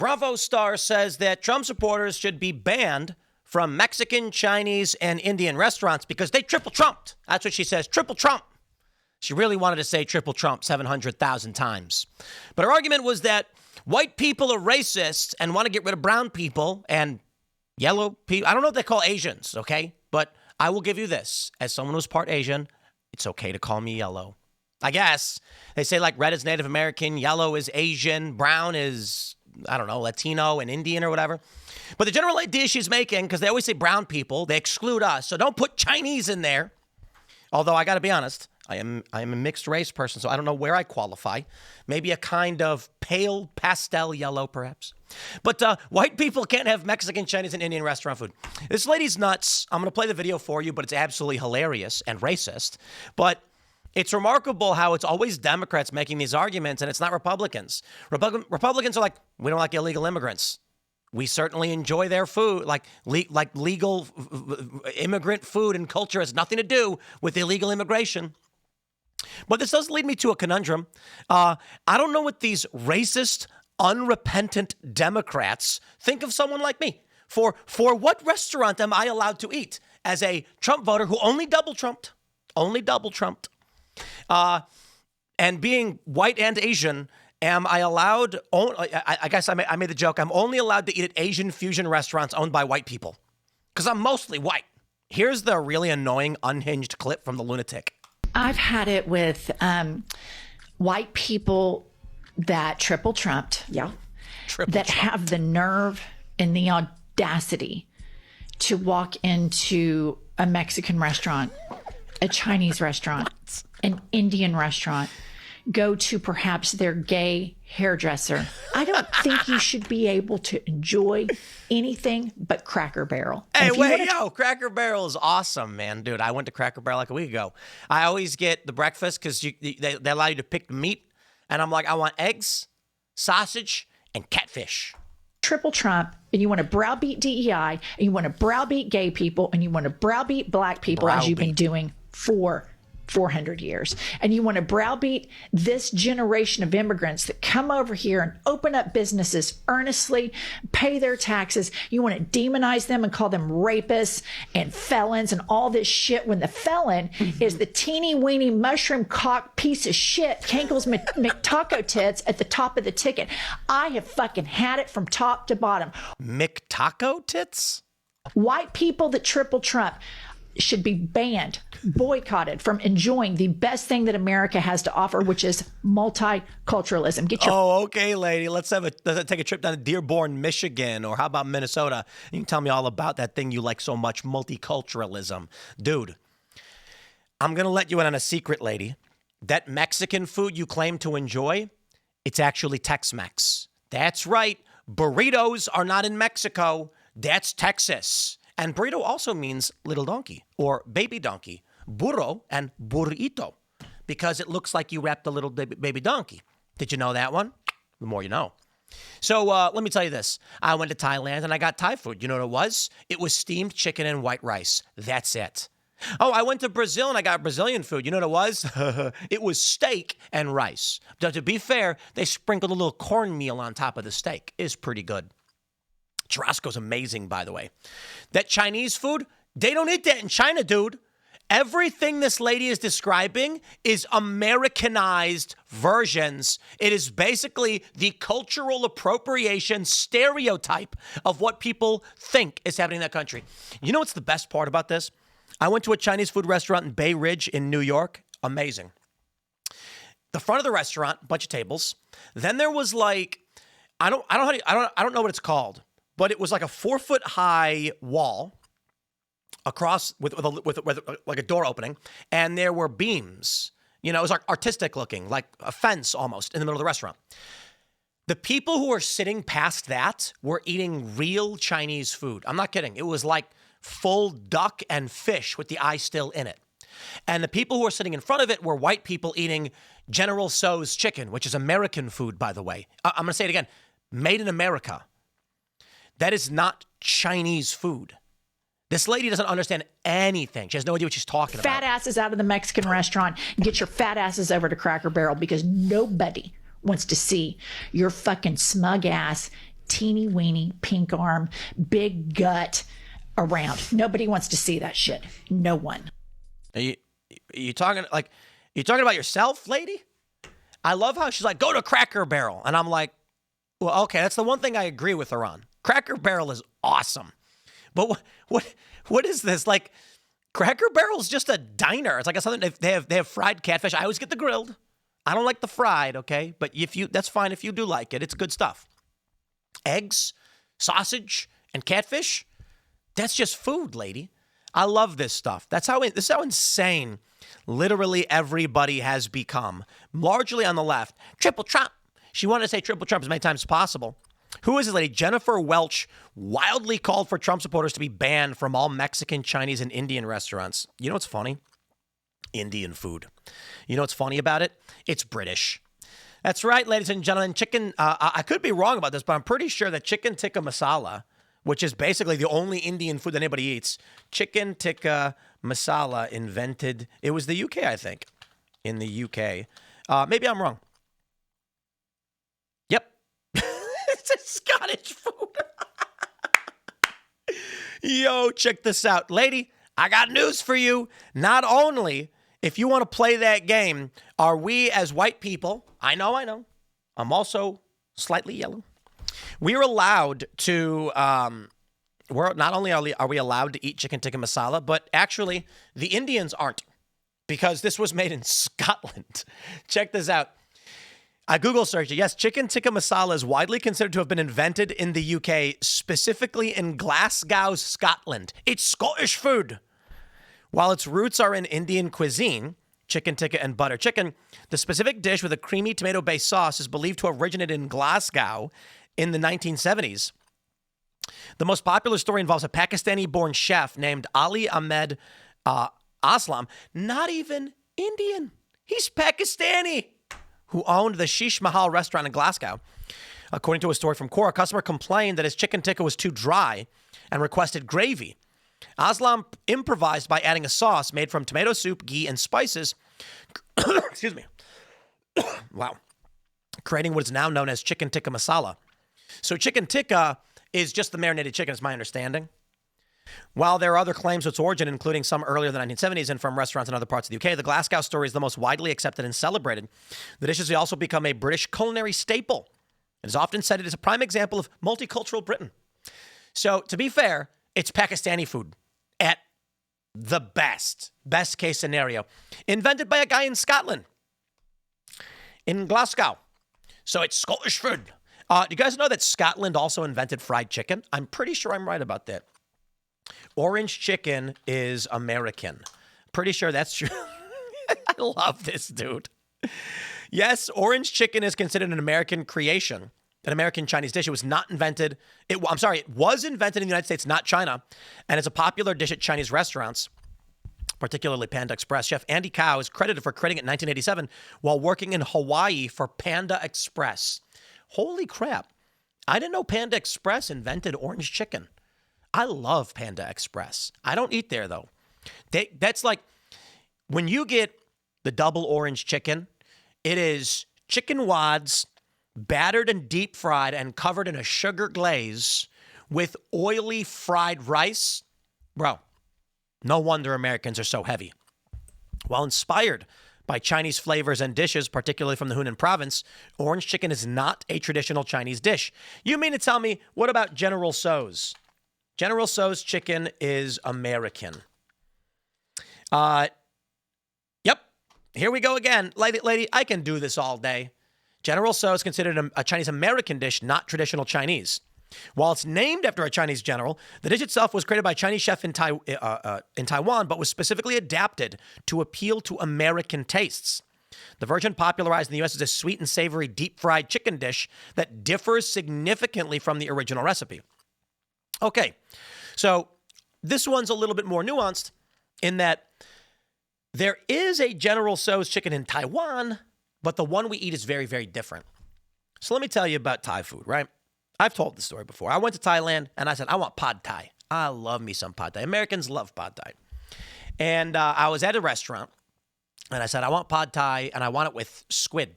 Bravo star says that Trump supporters should be banned from Mexican, Chinese, and Indian restaurants because they triple trumped. That's what she says, triple Trump. She really wanted to say triple Trump 700,000 times. But her argument was that white people are racist and want to get rid of brown people and yellow people. I don't know what they call Asians, okay? But I will give you this. As someone who's part Asian, it's okay to call me yellow. I guess. They say like red is Native American, yellow is Asian, brown is, I don't know, Latino and Indian or whatever. But the general idea she's making, because they always say brown people, they exclude us. So don't put Chinese in there. Although I got to be honest, I am a mixed race person, so I don't know where I qualify. Maybe a kind of pale pastel yellow, perhaps. But white people can't have Mexican, Chinese, and Indian restaurant food. This lady's nuts. I'm going to play the video for you, but it's absolutely hilarious and racist. But it's remarkable how it's always Democrats making these arguments, and it's not Republicans. Republicans are like, we don't like illegal immigrants. We certainly enjoy their food, like legal immigrant food and culture has nothing to do with illegal immigration. But this does lead me to a conundrum. I don't know what these racist, unrepentant Democrats think of someone like me. For what restaurant am I allowed to eat as a Trump voter who only double trumped? And being white and Asian, am I allowed, I guess I made the joke, I'm only allowed to eat at Asian fusion restaurants owned by white people. Because I'm mostly white. Here's the really annoying unhinged clip from the lunatic. I've had it with white people that triple trumped. Yeah. That have the nerve and the audacity to walk into a Mexican restaurant, a Chinese restaurant, an Indian restaurant, go to perhaps their gay hairdresser. I don't think you should be able to enjoy anything but Cracker Barrel. Hey, Cracker Barrel is awesome, man. Dude, I went to Cracker Barrel like a week ago. I always get the breakfast because they allow you to pick the meat. And I'm like, I want eggs, sausage, and catfish. Triple Trump, and you want to browbeat DEI, and you want to browbeat gay people, and you want to browbeat black people as you've been doing for 400 years. And you want to browbeat this generation of immigrants that come over here and open up businesses earnestly, pay their taxes. You want to demonize them and call them rapists and felons and all this shit when the felon is the teeny weeny mushroom cock piece of shit, Kankle's McTaco tits at the top of the ticket. I have fucking had it from top to bottom. McTaco tits? White people that triple Trump should be banned, boycotted from enjoying the best thing that America has to offer, which is multiculturalism. Okay, lady. Let's take a trip down to Dearborn, Michigan, or how about Minnesota? You can tell me all about that thing you like so much, multiculturalism. Dude, I'm going to let you in on a secret, lady. That Mexican food you claim to enjoy, it's actually Tex-Mex. That's right. Burritos are not in Mexico. That's Texas. And burrito also means little donkey or baby donkey, burro and burrito, because it looks like you wrapped a little baby donkey. Did you know that one? The more you know. So let me tell you this. I went to Thailand and I got Thai food. You know what it was? It was steamed chicken and white rice. That's it. Oh, I went to Brazil and I got Brazilian food. You know what it was? It was steak and rice. But to be fair, they sprinkled a little cornmeal on top of the steak. It's pretty good. Churrasco's amazing, by the way. That Chinese food, they don't eat that in China, dude. Everything this lady is describing is Americanized versions. It is basically the cultural appropriation stereotype of what people think is happening in that country. You know what's the best part about this? I went to a Chinese food restaurant in Bay Ridge in New York. Amazing. The front of the restaurant, bunch of tables. Then there was like, I don't know what it's called. But it was like a 4-foot high wall across with like a door opening. And there were beams. You know, it was like artistic looking, like a fence almost in the middle of the restaurant. The people who were sitting past that were eating real Chinese food. I'm not kidding. It was like full duck and fish with the eye still in it. And the people who were sitting in front of it were white people eating General Tso's chicken, which is American food, by the way. I'm going to say it again. Made in America. That is not Chinese food. This lady doesn't understand anything. She has no idea what she's talking about. Fat asses out of the Mexican restaurant and get your fat asses over to Cracker Barrel because nobody wants to see your fucking smug ass teeny weeny pink arm, big gut around. Nobody wants to see that shit. No one. Are you talking about yourself, lady? I love how she's like, go to Cracker Barrel. And I'm like, well, okay, that's the one thing I agree with her on. Cracker Barrel is awesome. But what is this? Like, Cracker Barrel's just a diner. It's like something they have fried catfish. I always get the grilled. I don't like the fried, okay? But that's fine if you do like it. It's good stuff. Eggs, sausage, and catfish, that's just food, lady. I love this stuff. This is how insane literally everybody has become, largely on the left. Triple Trump. She wanted to say triple Trump as many times as possible. Who is this lady? Jennifer Welch wildly called for Trump supporters to be banned from all Mexican, Chinese, and Indian restaurants. You know what's funny? Indian food. You know what's funny about it? It's British. That's right, ladies and gentlemen. I could be wrong about this, but I'm pretty sure that chicken tikka masala, which is basically the only Indian food that anybody eats, chicken tikka masala it was the UK, I think, in the UK. Maybe I'm wrong. Yep. It's a Scottish food. Yo, check this out. Lady, I got news for you. Not only, if you want to play that game, are we as white people, I know, I'm also slightly yellow. We're allowed to, not only are we allowed to eat chicken tikka masala, but actually the Indians aren't, because this was made in Scotland. Check this out. I Google searched it. Yes, chicken tikka masala is widely considered to have been invented in the UK, specifically in Glasgow, Scotland. It's Scottish food. While its roots are in Indian cuisine, chicken tikka and butter chicken, the specific dish with a creamy tomato-based sauce is believed to originate in Glasgow in the 1970s. The most popular story involves a Pakistani-born chef named Ali Ahmed Aslam, not even Indian. He's Pakistani, who owned the Sheesh Mahal restaurant in Glasgow. According to a story from Quora, a customer complained that his chicken tikka was too dry and requested gravy. Aslam improvised by adding a sauce made from tomato soup, ghee, and spices. Excuse me. Wow. Creating what is now known as chicken tikka masala. So chicken tikka is just the marinated chicken, is my understanding. While there are other claims of its origin, including some earlier in the 1970s and from restaurants in other parts of the UK, the Glasgow story is the most widely accepted and celebrated. The dish has also become a British culinary staple. It is often cited as a prime example of multicultural Britain. So, to be fair, it's Pakistani food at the best case scenario. Invented by a guy in Scotland, in Glasgow. So it's Scottish food. Do you guys know that Scotland also invented fried chicken? I'm pretty sure I'm right about that. Orange chicken is American. Pretty sure that's true. I love this, dude. Yes, orange chicken is considered an American creation, an American Chinese dish. It was not invented. It was invented in the United States, not China, and it's a popular dish at Chinese restaurants, particularly Panda Express. Chef Andy Cao is credited for creating it in 1987 while working in Hawaii for Panda Express. Holy crap. I didn't know Panda Express invented orange chicken. I love Panda Express. I don't eat there, though. That's like, when you get the double orange chicken, it is chicken wads, battered and deep fried and covered in a sugar glaze with oily fried rice. Bro, no wonder Americans are so heavy. While inspired by Chinese flavors and dishes, particularly from the Hunan province, orange chicken is not a traditional Chinese dish. You mean to tell me, what about General Tso's? General Tso's chicken is American. Yep. Here we go again. Lady, I can do this all day. General Tso is considered a Chinese-American dish, not traditional Chinese. While it's named after a Chinese general, the dish itself was created by a Chinese chef in Taiwan, but was specifically adapted to appeal to American tastes. The version popularized in the U.S. is a sweet and savory deep-fried chicken dish that differs significantly from the original recipe. Okay, so this one's a little bit more nuanced in that there is a General Tso's chicken in Taiwan, but the one we eat is very, very different. So let me tell you about Thai food, right? I've told this story before. I went to Thailand and I said, I want pad Thai. I love me some pad Thai. Americans love pad Thai. And I was at a restaurant and I said, I want pad Thai and I want it with squid.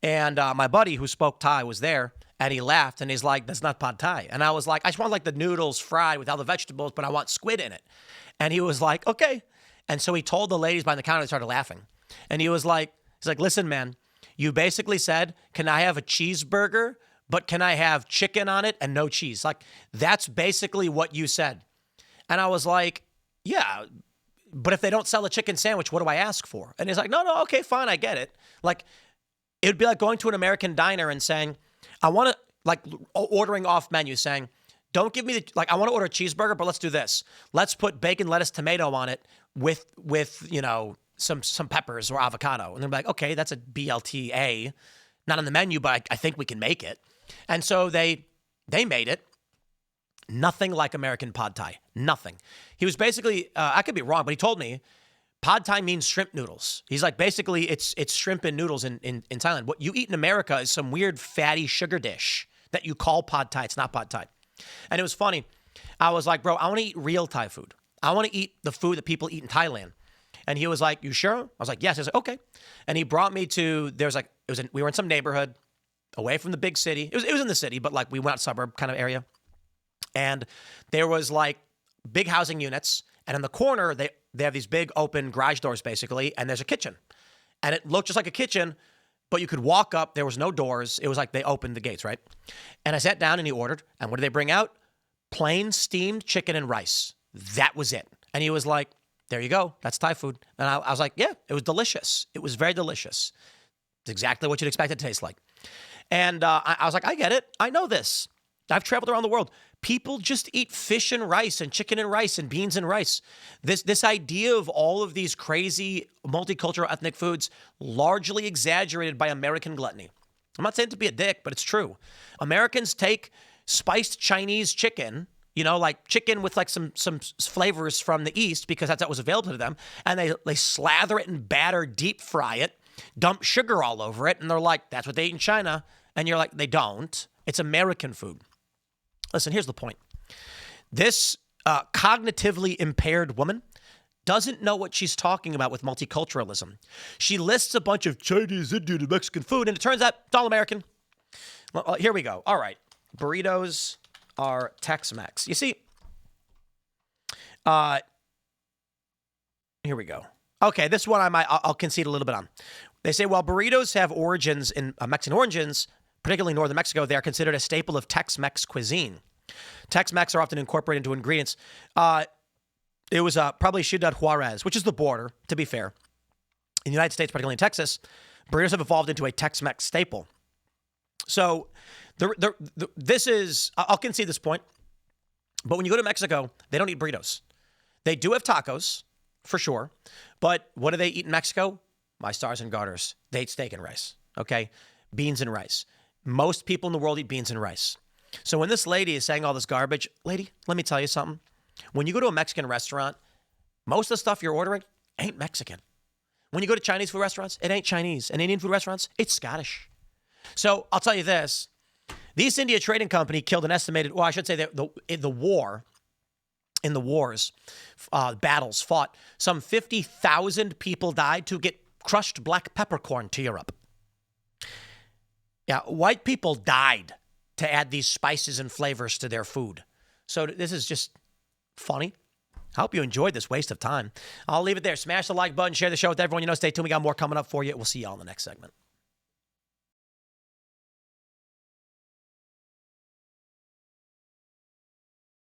And my buddy who spoke Thai was there. And he laughed and he's like, that's not pad thai. And I was like, I just want like the noodles fried with all the vegetables, but I want squid in it. And he was like, okay. And so he told the ladies behind the counter, they started laughing. And he's like, listen, man, you basically said, can I have a cheeseburger, but can I have chicken on it and no cheese? Like, that's basically what you said. And I was like, yeah, but if they don't sell a chicken sandwich, what do I ask for? And he's like, no, okay, fine, I get it. Like, it would be like going to an American diner and saying, I want to, like, ordering off menu saying, don't give me I want to order a cheeseburger, but let's do this. Let's put bacon, lettuce, tomato on it with some peppers or avocado. And they're like, okay, that's a BLTA. Not on the menu, but I think we can make it. And so they made it. Nothing like American pad thai. Nothing. He was basically, I could be wrong, but he told me pad thai means shrimp noodles. He's like, basically, it's shrimp and noodles in Thailand. What you eat in America is some weird fatty sugar dish that you call pad thai. It's not pad thai. And it was funny. I was like, bro, I want to eat real Thai food. I want to eat the food that people eat in Thailand. And he was like, you sure? I was like, yes. He was like, okay. And he brought me to, we were in some neighborhood away from the big city. It was in the city, but like we went out suburb kind of area. And there was like big housing units. And in the corner, they have these big open garage doors basically. And there's a kitchen. And it looked just like a kitchen, but you could walk up. There was no doors. It was like they opened the gates, right? And I sat down and he ordered. And what did they bring out? Plain steamed chicken and rice. That was it. And he was like, there you go. That's Thai food. And I was like, yeah, it was delicious. It was very delicious. It's exactly what you'd expect it to taste like. And I was like, I get it. I know this. I've traveled around the world. People just eat fish and rice and chicken and rice and beans and rice. This idea of all of these crazy multicultural ethnic foods, largely exaggerated by American gluttony. I'm not saying to be a dick, but it's true. Americans take spiced Chinese chicken, like chicken with like some flavors from the East because that's what was available to them, and they slather it in batter, deep fry it, dump sugar all over it, and they're like, that's what they eat in China. And you're like, they don't. It's American food. Listen, here's the point. This cognitively impaired woman doesn't know what she's talking about with multiculturalism. She lists a bunch of Chinese, Indian, and Mexican food, and it turns out it's all American. Well, here we go. All right. Burritos are Tex-Mex. You see, here we go. Okay, this one I'll concede a little bit on. They say, while burritos have origins in Mexican origins, particularly northern Mexico, they are considered a staple of Tex-Mex cuisine. Tex-Mex are often incorporated into ingredients. It was probably Ciudad Juarez, which is the border, to be fair. In the United States, particularly in Texas, burritos have evolved into a Tex-Mex staple. So this is, I'll concede this point, but when you go to Mexico, they don't eat burritos. They do have tacos, for sure, but what do they eat in Mexico? My stars and garters. They eat steak and rice, okay? Beans and rice. Most people in the world eat beans and rice. So when this lady is saying all this garbage, lady, let me tell you something. When you go to a Mexican restaurant, most of the stuff you're ordering ain't Mexican. When you go to Chinese food restaurants, it ain't Chinese. And Indian food restaurants, it's Scottish. So I'll tell you this. The East India Trading Company killed an estimated, well, I should say in the wars, battles fought, some 50,000 people died to get crushed black peppercorn to Europe. Yeah, white people died to add these spices and flavors to their food. So this is just funny. I hope you enjoyed this waste of time. I'll leave it there. Smash the like button, share the show with everyone you know. Stay tuned. We got more coming up for you. We'll see you all in the next segment.